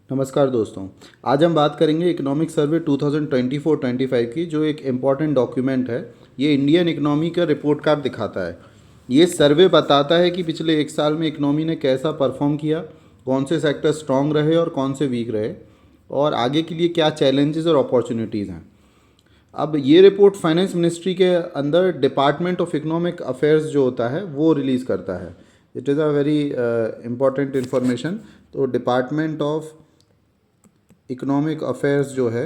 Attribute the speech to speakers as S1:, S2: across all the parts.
S1: नमस्कार दोस्तों। आज हम बात करेंगे इकोनॉमिक सर्वे 2024-25 की, जो एक इम्पॉर्टेंट डॉक्यूमेंट है। ये इंडियन इकोनॉमी का रिपोर्ट कार्ड दिखाता है। ये सर्वे बताता है कि पिछले एक साल में इकोनॉमी ने कैसा परफॉर्म किया, कौन से सेक्टर स्ट्रांग रहे और कौन से वीक रहे, और आगे के लिए क्या चैलेंजेस और अपॉर्चुनिटीज़ हैं। अब ये रिपोर्ट फाइनेंस मिनिस्ट्री के अंदर डिपार्टमेंट ऑफ इकोनॉमिक अफेयर्स जो होता है वो रिलीज़ करता है। It is a very important information. तो डिपार्टमेंट ऑफ इकोनॉमिक अफेयर्स जो है,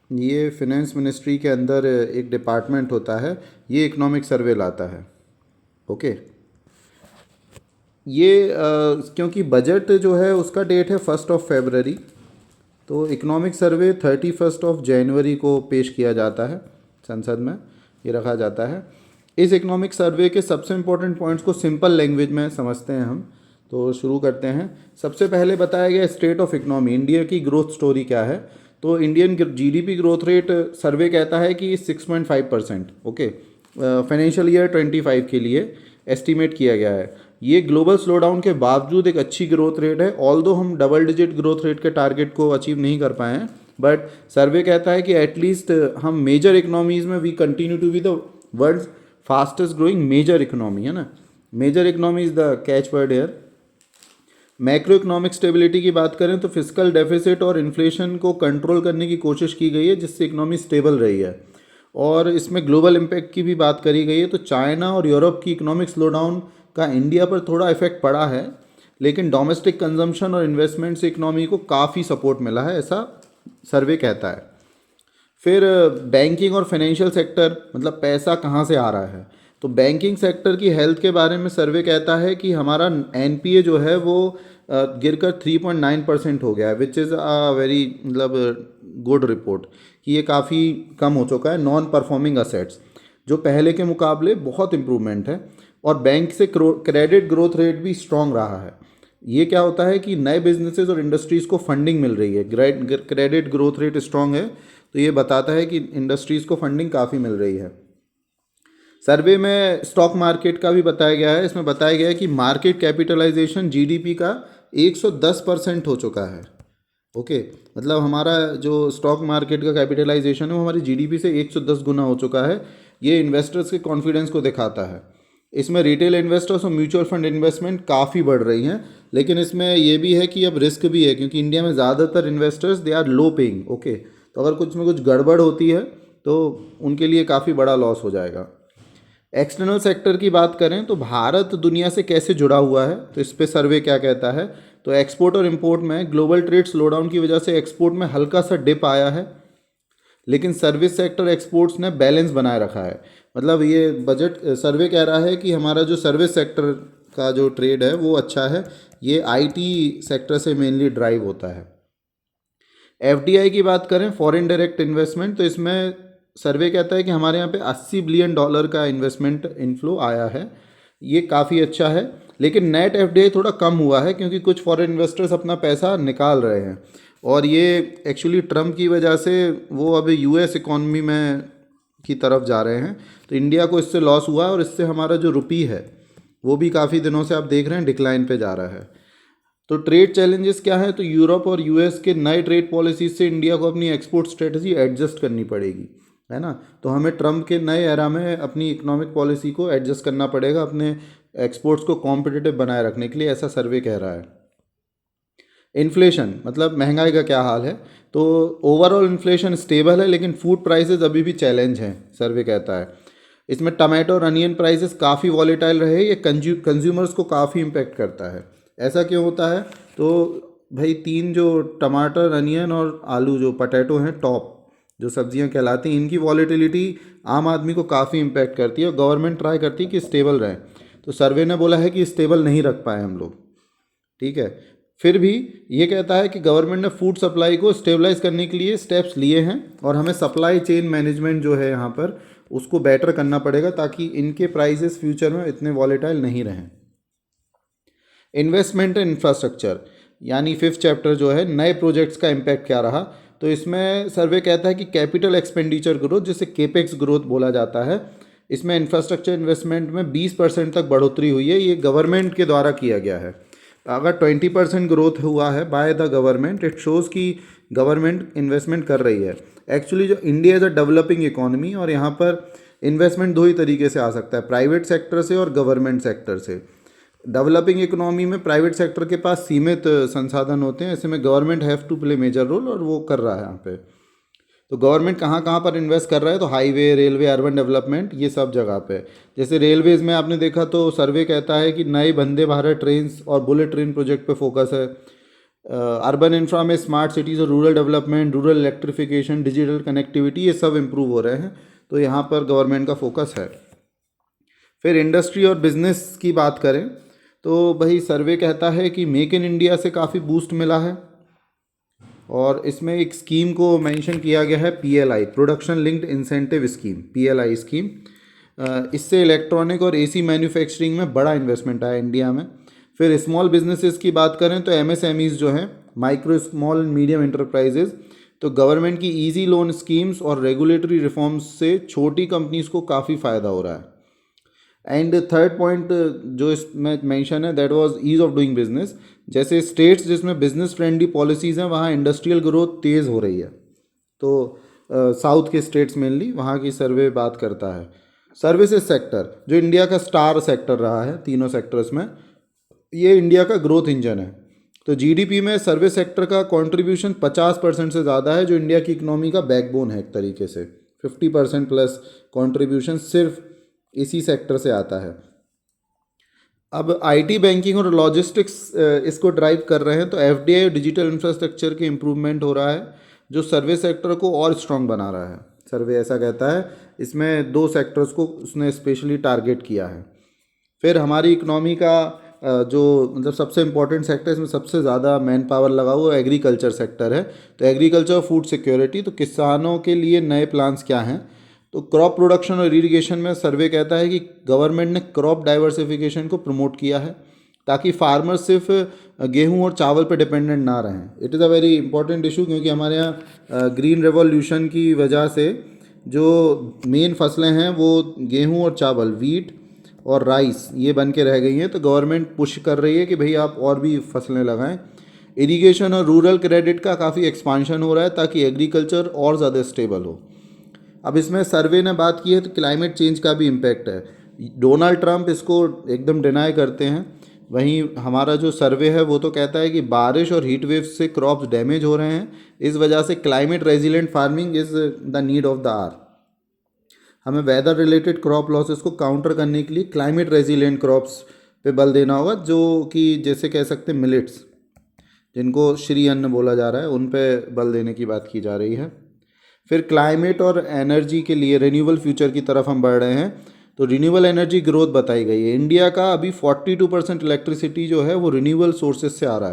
S1: ये फिनेंस मिनिस्ट्री के अंदर एक डिपार्टमेंट होता है। ये इकोनॉमिक सर्वे लाता है। ओके। ये क्योंकि बजट जो है उसका डेट है 1 फरवरी, तो इकोनॉमिक सर्वे 31 जनवरी को पेश किया जाता है संसद में, ये रखा जाता है। इस इकोनॉमिक सर्वे के सबसे इम्पोर्टेंट पॉइंट्स को सिंपल लैंग्वेज में समझते हैं हम। तो शुरू करते हैं। सबसे पहले बताया गया स्टेट ऑफ इकोनॉमी, इंडिया की ग्रोथ स्टोरी क्या है। तो इंडियन जीडीपी ग्रोथ रेट सर्वे कहता है कि 6.5%, ओके, फाइनेंशियल ईयर 25 के लिए एस्टिमेट किया गया है। ये ग्लोबल स्लोडाउन के बावजूद एक अच्छी ग्रोथ रेट है। ऑल्दो हम डबल डिजिट ग्रोथ रेट के टारगेट को अचीव नहीं कर पाए हैं, बट सर्वे कहता है कि एटलीस्ट हम मेजर इकोनॉमीज में we continue to be the world fastest growing major economy, है ना। Major economy is the catch word here. Macro economic stability की बात करें तो फिस्कल डेफिसिट और इन्फ्लेशन को कंट्रोल करने की कोशिश की गई है, जिससे इकोनॉमी स्टेबल रही है। और इसमें ग्लोबल इम्पैक्ट की भी बात करी गई है। तो चाइना और यूरोप की इकोनॉमिक स्लोडाउन का इंडिया पर थोड़ा इफेक्ट पड़ा है, लेकिन डोमेस्टिक कंजम्पशन और इन्वेस्टमेंट से इकोनॉमी को काफ़ी सपोर्ट मिला है, ऐसा सर्वे कहता है। फिर बैंकिंग और फाइनेंशियल सेक्टर, मतलब पैसा कहाँ से आ रहा है। तो बैंकिंग सेक्टर की हेल्थ के बारे में सर्वे कहता है कि हमारा एनपीए जो है वो गिरकर 3.9% हो गया है, विच इज़ अ वेरी मतलब गुड रिपोर्ट, कि ये काफ़ी कम हो चुका है। नॉन परफॉर्मिंग असेट्स जो पहले के मुकाबले बहुत इम्प्रूवमेंट है। और बैंक से क्रेडिट ग्रोथ रेट भी स्ट्रांग रहा है। ये क्या होता है कि नए बिजनेसेस और इंडस्ट्रीज़ को फंडिंग मिल रही है। क्रेडिट ग्रोथ रेट स्ट्रांग है, तो ये बताता है कि इंडस्ट्रीज़ को फंडिंग काफ़ी मिल रही है। सर्वे में स्टॉक मार्केट का भी बताया गया है। इसमें बताया गया है कि मार्केट कैपिटलाइजेशन जीडीपी का 110% हो चुका है। ओके, मतलब हमारा जो स्टॉक मार्केट का कैपिटलाइजेशन है वो हमारी जीडीपी से 110 गुना हो चुका है। ये इन्वेस्टर्स के कॉन्फिडेंस को दिखाता है। इसमें रिटेल इन्वेस्टर्स और म्यूचुअल फंड इन्वेस्टमेंट काफ़ी बढ़ रही हैं, लेकिन इसमें ये भी है कि अब रिस्क भी है, क्योंकि इंडिया में ज़्यादातर investors they are low paying. Okay, तो अगर कुछ में कुछ गड़बड़ होती है तो उनके लिए काफ़ी बड़ा लॉस हो जाएगा। एक्सटर्नल सेक्टर की बात करें तो भारत दुनिया से कैसे जुड़ा हुआ है, तो इस पे सर्वे क्या कहता है। तो एक्सपोर्ट और इंपोर्ट में ग्लोबल ट्रेड स्लोडाउन की वजह से एक्सपोर्ट में हल्का सा डिप आया है, लेकिन सर्विस सेक्टर एक्सपोर्ट्स ने बैलेंस बनाए रखा है। मतलब ये बजट सर्वे कह रहा है कि हमारा जो सर्विस सेक्टर का जो ट्रेड है वो अच्छा है। ये आईटी सेक्टर से मेनली ड्राइव होता है। एफडीआई की बात करें, फॉरेन डायरेक्ट इन्वेस्टमेंट, तो इसमें सर्वे कहता है कि हमारे यहाँ पे $80 बिलियन का इन्वेस्टमेंट इनफ्लो आया है। ये काफ़ी अच्छा है, लेकिन नेट एफडीआई थोड़ा कम हुआ है, क्योंकि कुछ फॉरेन इन्वेस्टर्स अपना पैसा निकाल रहे हैं। और ये एक्चुअली ट्रम्प की वजह से वो अभी यूएस इकॉनमी में की तरफ जा रहे हैं, तो इंडिया को इससे लॉस हुआ है। और इससे हमारा जो रुपी है वो भी काफ़ी दिनों से आप देख रहे हैं डिक्लाइन पे जा रहा है। तो ट्रेड चैलेंजेस क्या है, तो यूरोप और यूएस के नए ट्रेड पॉलिसीज से इंडिया को अपनी एक्सपोर्ट स्ट्रेटजी एडजस्ट करनी पड़ेगी, है ना। तो हमें ट्रम्प के नए एरा में अपनी इकोनॉमिक पॉलिसी को एडजस्ट करना पड़ेगा अपने एक्सपोर्ट्स को कॉम्पिटिटिव बनाए रखने के लिए, ऐसा सर्वे कह रहा है। इन्फ्लेशन, मतलब महंगाई का क्या हाल है। तो ओवरऑल इन्फ्लेशन स्टेबल है, लेकिन फूड प्राइसेस अभी भी चैलेंज हैं, सर्वे कहता है। इसमें टमाटो और अनियन प्राइसेस काफ़ी वॉलेटाइल रहे। ये कंज्यूमर्स को काफ़ी इम्पेक्ट करता है। ऐसा क्यों होता है, तो भाई तीन जो टमाटर, अनियन और आलू जो पटेटो हैं, टॉप जो सब्जियां कहलाती हैं, इनकी वॉलेटिलिटी आम आदमी को काफ़ी इम्पेक्ट करती है। और गवर्नमेंट ट्राई करती है कि स्टेबल रहे। तो सर्वे ने बोला है कि स्टेबल नहीं रख पाए हम लोग, ठीक है। फिर भी ये कहता है कि गवर्नमेंट ने फूड सप्लाई को स्टेबलाइज करने के लिए स्टेप्स लिए हैं, और हमें सप्लाई चेन मैनेजमेंट जो है यहाँ पर उसको बेटर करना पड़ेगा, ताकि इनके प्राइसेस फ्यूचर में इतने वॉलेटाइल नहीं रहें। इन्वेस्टमेंट एंड इंफ्रास्ट्रक्चर, यानी 5th चैप्टर जो है, नए प्रोजेक्ट्स का इम्पैक्ट क्या रहा। तो इसमें सर्वे कहता है कि कैपिटल एक्सपेंडिचर ग्रोथ, जिसे केपेक्स ग्रोथ बोला जाता है, इसमें इंफ्रास्ट्रक्चर इन्वेस्टमेंट में 20% तक बढ़ोतरी हुई है। ये गवर्नमेंट के द्वारा किया गया है। अगर 20% ग्रोथ हुआ है by the government, it shows कि गवर्नमेंट इन्वेस्टमेंट कर रही है। एक्चुअली जो India is a developing economy, और यहाँ पर इन्वेस्टमेंट दो ही तरीके से आ सकता है, प्राइवेट सेक्टर से और गवर्नमेंट सेक्टर से। डेवलपिंग इकोनॉमी में प्राइवेट सेक्टर के पास सीमित संसाधन होते हैं, ऐसे में government have to play major role, और वो कर रहा है यहाँ पे। तो गवर्नमेंट कहाँ कहाँ पर इन्वेस्ट कर रहा है, तो हाईवे, रेलवे, अर्बन डेवलपमेंट, ये सब जगह पे। जैसे रेलवेज़ में आपने देखा तो सर्वे कहता है कि नए वंदे भारत ट्रेन्स और बुलेट ट्रेन प्रोजेक्ट पे फोकस है। अर्बन इंफ्रा में स्मार्ट सिटीज़ और rural development, rural electrification, digital connectivity, ये सब इम्प्रूव हो रहे हैं, तो यहाँ पर गवर्नमेंट का फोकस है। फिर इंडस्ट्री और बिजनेस की बात करें तो भाई सर्वे कहता है कि मेक इन इंडिया से काफ़ी बूस्ट मिला है, और इसमें एक स्कीम को मेंशन किया गया है, PLI, production linked incentive scheme, PLI scheme. इससे इलेक्ट्रॉनिक और AC मैन्युफैक्चरिंग में बड़ा इन्वेस्टमेंट आया इंडिया में। फिर स्मॉल बिजनेसेस की बात करें तो MSMEs जो हैं, माइक्रो स्मॉल मीडियम इंटरप्राइजेज, तो गवर्नमेंट की ईजी लोन स्कीम्स और रेगुलेटरी रिफॉर्म्स से छोटी कंपनीज को काफ़ी फ़ायदा हो रहा है। एंड थर्ड पॉइंट जो इसमें मेंशन है, that was ease of doing business. जैसे स्टेट्स जिसमें बिजनेस फ्रेंडली पॉलिसीज़ हैं, वहाँ इंडस्ट्रियल ग्रोथ तेज़ हो रही है। तो साउथ के स्टेट्स मेनली वहाँ की सर्वे बात करता है। सर्विसेज सेक्टर जो इंडिया का स्टार सेक्टर रहा है तीनों सेक्टर्स में, ये इंडिया का ग्रोथ इंजन है। तो GDP में सर्विस सेक्टर का कंट्रीब्यूशन 50% से ज़्यादा है, जो इंडिया की इकोनॉमी का बैकबोन है एक तरीके से। 50% प्लस कंट्रीब्यूशन सिर्फ इसी सेक्टर से आता है। अब IT, बैंकिंग और लॉजिस्टिक्स इसको ड्राइव कर रहे हैं, तो FDI और डिजिटल इंफ्रास्ट्रक्चर के इम्प्रूवमेंट हो रहा है, जो सर्विस सेक्टर को और स्ट्रॉन्ग बना रहा है। सर्वे ऐसा कहता है, इसमें दो सेक्टर्स को उसने स्पेशली टारगेट किया है। फिर हमारी इकोनॉमी का जो मतलब सबसे इम्पोर्टेंट सेक्टर, इसमें सबसे ज़्यादा मैन पावर लगा हुआ एग्रीकल्चर सेक्टर है। तो एग्रीकल्चर और फूड सिक्योरिटी, तो किसानों के लिए नए प्लान्स क्या हैं, तो क्रॉप प्रोडक्शन और इरिगेशन में सर्वे कहता है कि गवर्नमेंट ने क्रॉप डाइवर्सिफिकेशन को प्रमोट किया है, ताकि फार्मर्स सिर्फ गेहूं और चावल पर डिपेंडेंट ना रहें। It is a very important issue, क्योंकि हमारे यहाँ ग्रीन रेवोल्यूशन की वजह से जो मेन फसलें हैं वो गेहूं और चावल, वीट और राइस, ये बन के रह गई हैं। तो गवर्नमेंट पुश कर रही है कि भाई आप और भी फसलें लगाएं। इरिगेशन और रूरल क्रेडिट का काफ़ी एक्सपांशन हो रहा है, ताकि एग्रीकल्चर और ज़्यादा स्टेबल हो। अब इसमें सर्वे ने बात की है तो क्लाइमेट चेंज का भी इम्पैक्ट है। डोनाल्ड ट्रंप इसको एकदम डिनाई करते हैं, वहीं हमारा जो सर्वे है वो तो कहता है कि बारिश और हीट वेव्स से क्रॉप्स डैमेज हो रहे हैं, इस वजह से climate resilient farming is the need of the hour. हमें वेदर रिलेटेड क्रॉप लॉसेस को काउंटर करने के लिए क्लाइमेट रेजिलेंट क्रॉप्स पे बल देना होगा, जो कि जैसे कह सकते हैं मिलेट्स, जिनको श्री अन्न बोला जा रहा है, उन पे बल देने की बात की जा रही है। फिर क्लाइमेट और एनर्जी के लिए रिन्यूएबल फ्यूचर की तरफ हम बढ़ रहे हैं, तो रिन्यूएबल एनर्जी ग्रोथ बताई गई है। इंडिया का अभी 42% इलेक्ट्रिसिटी जो है वो रिन्यूएबल सोर्सेज से आ रहा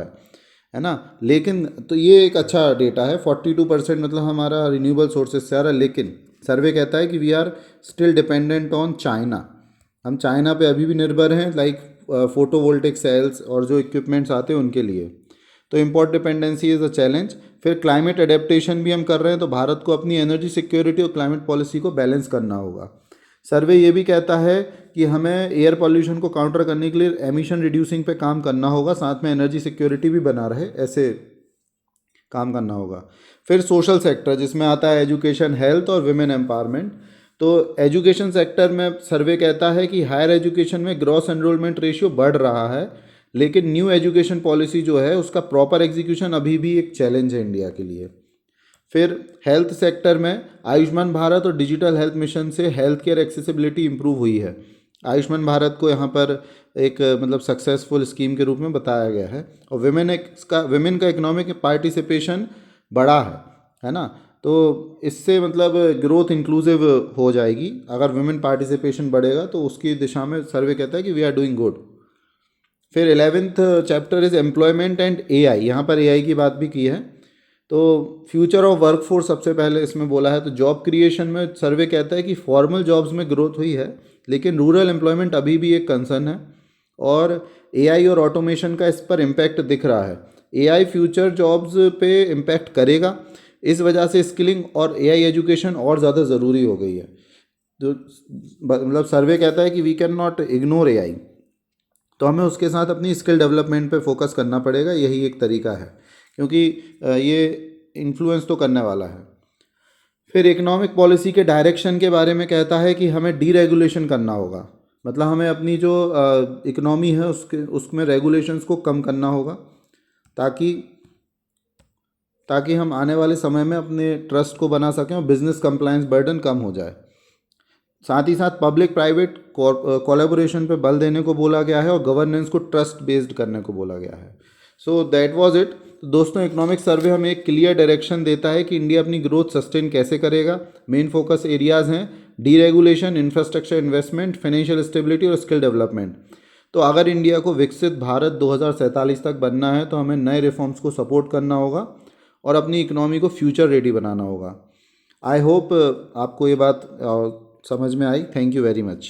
S1: है ना। लेकिन तो ये एक अच्छा डेटा है, 42% मतलब हमारा रिन्यूएबल सोर्सेज से आ रहा है। लेकिन सर्वे कहता है कि we are still dependent on China, हम चाइना पे अभी भी निर्भर हैं, लाइक फोटोवोल्टिक सेल्स और जो इक्विपमेंट्स आते हैं उनके लिए। तो import dependency is a challenge. फिर क्लाइमेट एडेप्टेशन भी हम कर रहे हैं, तो भारत को अपनी एनर्जी सिक्योरिटी और क्लाइमेट पॉलिसी को बैलेंस करना होगा। सर्वे ये भी कहता है कि हमें एयर पॉल्यूशन को काउंटर करने के लिए एमिशन रिड्यूसिंग पे काम करना होगा, साथ में एनर्जी सिक्योरिटी भी बना रहे, ऐसे काम करना होगा। फिर सोशल सेक्टर जिसमें आता है एजुकेशन, हेल्थ और विमेन एम्पावरमेंट। तो एजुकेशन सेक्टर में सर्वे कहता है कि हायर एजुकेशन में ग्रॉस एनरोलमेंट रेशियो बढ़ रहा है, लेकिन न्यू एजुकेशन पॉलिसी जो है उसका प्रॉपर एग्जीक्यूशन अभी भी एक चैलेंज है इंडिया के लिए। फिर हेल्थ सेक्टर में आयुष्मान भारत और डिजिटल हेल्थ मिशन से हेल्थ केयर एक्सेसिबिलिटी इंप्रूव हुई है। आयुष्मान भारत को यहाँ पर एक मतलब सक्सेसफुल स्कीम के रूप में बताया गया है। और विमेन का इकोनॉमिक पार्टिसिपेशन बढ़ा है ना। तो इससे मतलब ग्रोथ इंक्लूसिव हो जाएगी, अगर विमेन पार्टिसिपेशन बढ़ेगा तो उसकी दिशा में सर्वे कहता है कि वी आर डूइंग गुड। फिर 11th chapter is employment and AI, यहाँ पर AI की बात भी की है। तो फ्यूचर ऑफ वर्कफोर्स सबसे पहले इसमें बोला है। तो जॉब क्रिएशन में सर्वे कहता है कि फॉर्मल जॉब्स में ग्रोथ हुई है, लेकिन रूरल एम्प्लॉयमेंट अभी भी एक कंसर्न है, और AI और ऑटोमेशन का इस पर इम्पैक्ट दिख रहा है। AI फ्यूचर जॉब्स पे इम्पैक्ट करेगा, इस वजह से स्किलिंग और AI एजुकेशन और ज़्यादा ज़रूरी हो गई है। तो मतलब सर्वे कहता है कि we can not ignore AI। तो हमें उसके साथ अपनी स्किल डेवलपमेंट पे फोकस करना पड़ेगा, यही एक तरीका है, क्योंकि ये इन्फ्लुएंस तो करने वाला है। फिर इकोनॉमिक पॉलिसी के डायरेक्शन के बारे में कहता है कि हमें डीरेगुलेशन करना होगा, मतलब हमें अपनी जो इकोनॉमी है उसमें रेगुलेशंस को कम करना होगा, ताकि ताकि हम आने वाले समय में अपने ट्रस्ट को बना सकें और बिजनेस कंप्लायंस बर्डन कम हो जाए। साथ ही साथ पब्लिक प्राइवेट कोलैबोरेशन पे बल देने को बोला गया है और गवर्नेंस को ट्रस्ट बेस्ड करने को बोला गया है। So that was it. दोस्तों, इकोनॉमिक सर्वे हमें एक क्लियर डायरेक्शन देता है कि इंडिया अपनी ग्रोथ सस्टेन कैसे करेगा। मेन फोकस एरियाज हैं deregulation, infrastructure investment, financial stability और स्किल डेवलपमेंट। तो अगर इंडिया को विकसित भारत 2047 तक बनना है तो हमें नए रिफॉर्म्स को सपोर्ट करना होगा और अपनी इकोनॉमी को फ्यूचर रेडी बनाना होगा। आई होप आपको ये बात समझ में आई। Thank you very much.